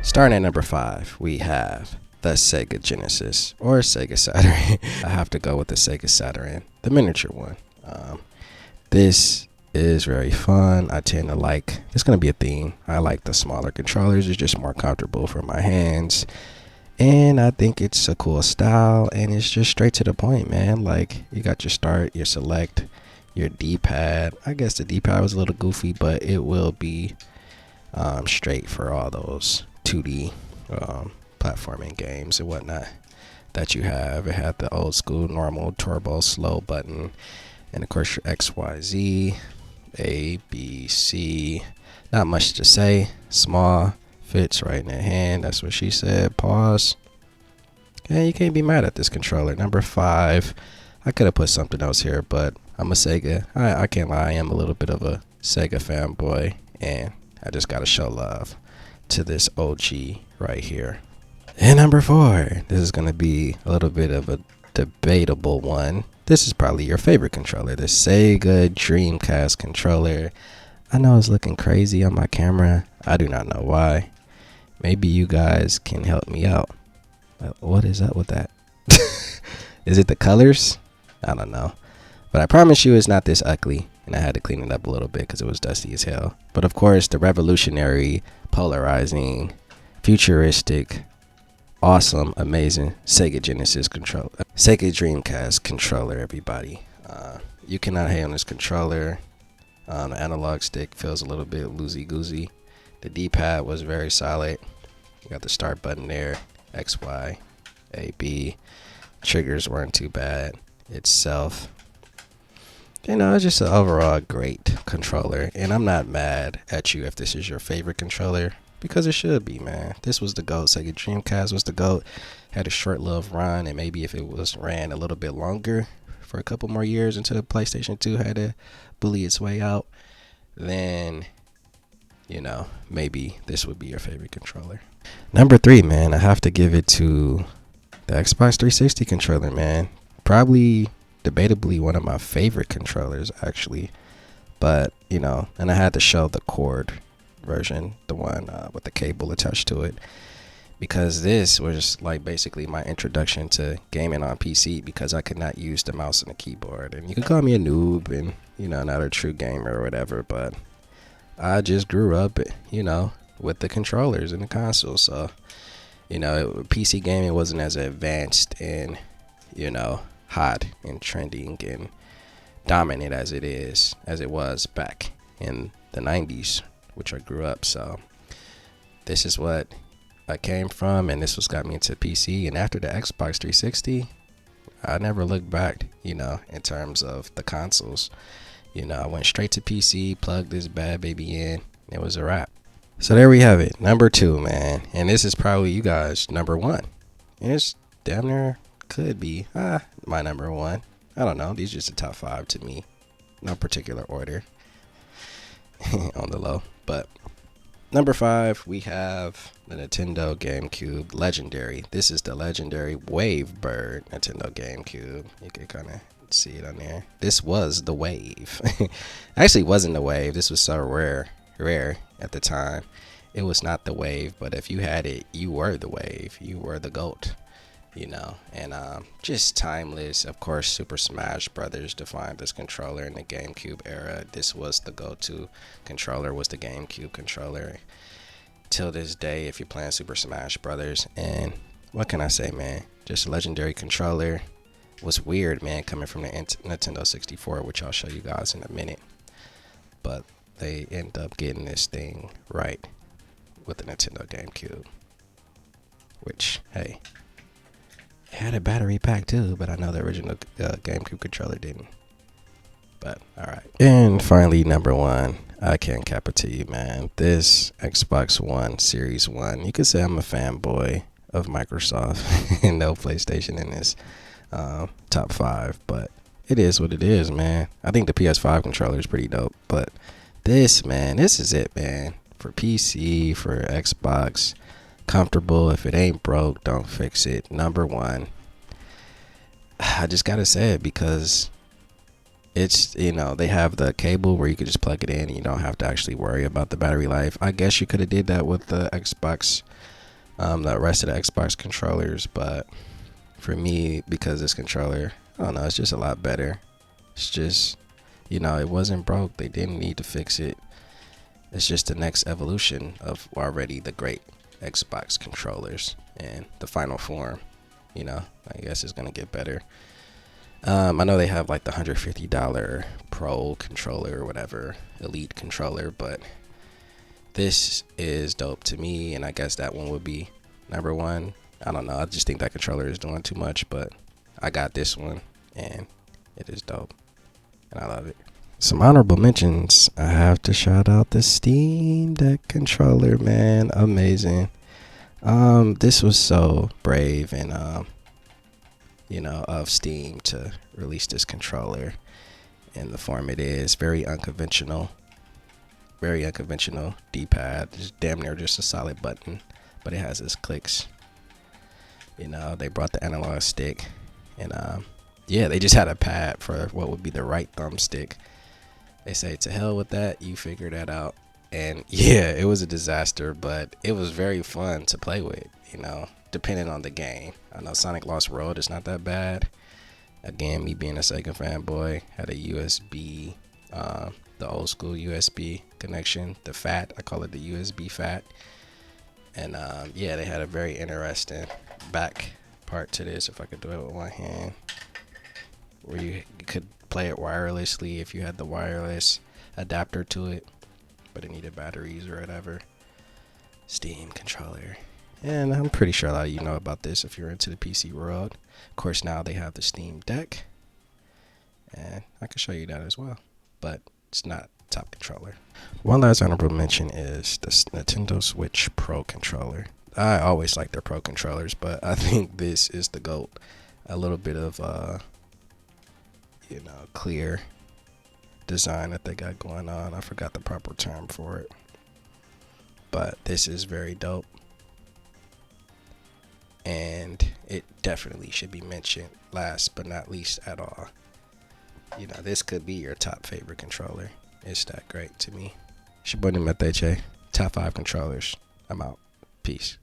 Starting at number 5, we have the Sega Genesis or Sega Saturn. I have to go with the Sega Saturn, the miniature one. This is very fun. I tend to like, it's going to be a theme. I like the smaller controllers. It's just more comfortable for my hands. And I think it's a cool style, and it's just straight to the point, man. Like, you got your start, your select, your D-pad. I guess the D-pad was a little goofy, but it will be straight for all those 2D platforming games and whatnot that you have. It had the old school normal turbo slow button, and of course your XYZ, A, B, C. Not much to say. Small, fits right in the hand. That's what she said. Pause. Yeah, you can't be mad at this controller. Number 5. I could have put something else here, but I'm a Sega. I can't lie. I am a little bit of a Sega fanboy, and I just gotta show love to this OG right here. And number 4. This is gonna be a little bit of a debatable one. This is probably your favorite controller, the Sega Dreamcast controller. I know it's looking crazy on my camera. I do not know why. Maybe you guys can help me out. What is up with that? Is it the colors? I don't know. But I promise you it's not this ugly. And I had to clean it up a little bit because it was dusty as hell. But of course, the revolutionary, polarizing, futuristic, awesome, amazing Sega Genesis controller. Sega Dreamcast controller, everybody. You cannot hate on this controller. The analog stick feels a little bit loosey-goosey. The D-pad was very solid. You got the start button there. X, Y, A, B. Triggers weren't too bad itself. It's just an overall great controller. And I'm not mad at you if this is your favorite controller, because it should be, man. This was the GOAT. Sega Dreamcast was the GOAT. Had a short-lived run, and maybe if it was ran a little bit longer for a couple more years until the PlayStation 2 had to bully its way out, then maybe this would be your favorite controller. Number 3, man, I have to give it to the Xbox 360 controller, man. Probably, debatably, one of my favorite controllers, actually. But, and I had to show the cord version, the one with the cable attached to it, because this was like basically my introduction to gaming on PC, because I could not use the mouse and the keyboard. And you can call me a noob and, not a true gamer or whatever, but I just grew up, with the controllers and the consoles. So, PC gaming wasn't as advanced and, hot and trending and dominant as it was back in the 90s, which I grew up. So this is what I came from, and this was got me into PC. And after the Xbox 360, I never looked back, in terms of the consoles. I went straight to PC, plugged this bad baby in, it was a wrap. So there we have it, number 2, man. And this is probably you guys' number 1. And it's damn near could be my number 1. I don't know. These are just the top 5 to me. No particular order on the low. But number 5, we have the Nintendo GameCube Legendary. This is the legendary Wavebird Nintendo GameCube. You can kind of see it on there. This was the Wave. Actually, it wasn't the Wave. This was so rare at the time. It was not the Wave, but if you had it, you were the Wave. You were the GOAT. And just timeless. Of course, Super Smash Brothers defined this controller in the GameCube era. This was the go-to controller, was the GameCube controller. Till this day, if you're playing Super Smash Brothers, and what can I say, man? Just a legendary controller. Was weird, man, coming from the Nintendo 64, which I'll show you guys in a minute. But they end up getting this thing right with the Nintendo GameCube, which, hey, it had a battery pack too, but I know the original GameCube controller didn't. But alright. And finally, number 1, I can't cap it to you, man. This Xbox One Series 1, you could say I'm a fanboy of Microsoft and no PlayStation in this top 5, but it is what it is, man. I think the PS5 controller is pretty dope, but this, man, this is it, man. For PC, for Xbox, comfortable. If it ain't broke, don't fix it. Number 1. I just gotta say it because it's, they have the cable where you could just plug it in and you don't have to actually worry about the battery life. I guess you could have did that with the Xbox the rest of the Xbox controllers, but for me, because this controller, I don't know, it's just a lot better. It's just, it wasn't broke. They didn't need to fix it. It's just the next evolution of already the great Xbox controllers and the final form. I guess it's gonna get better. I know they have like the $150 Pro controller or whatever, Elite controller, but this is dope to me, and I guess that one would be number one. I don't know. I just think that controller is doing too much, but I got this one, and it is dope, and I love it. Some honorable mentions. I have to shout out the Steam Deck controller, man. Amazing. This was so brave and of Steam to release this controller in the form it is. Very unconventional D-pad. Just damn near just a solid button, but it has its clicks. They brought the analog stick, and they just had a pad for what would be the right thumbstick. They say to hell with that, you figure that out. And yeah, it was a disaster, but it was very fun to play with, depending on the game. I know Sonic Lost World is not that bad. Again, me being a Sega fanboy, had a USB, the old school USB connection, the FAT. I call it the USB FAT. And they had a very interesting back part to this, if I could do it with one hand, where you could play it wirelessly if you had the wireless adapter to it, but it needed batteries or whatever. Steam controller. And I'm pretty sure a lot of you know about this if you're into the PC world. Of course, now they have the Steam Deck, and I can show you that as well, but it's not top controller. One last honorable mention is the Nintendo Switch Pro controller. I always like their Pro controllers, but I think this is the GOAT. A little bit of clear design that they got going on. I forgot the proper term for it, but this is very dope, and it definitely should be mentioned last but not least at all. This could be your top favorite controller. It's that great to me. It's your boy NewMathAJ. Top 5 controllers. I'm out. Peace.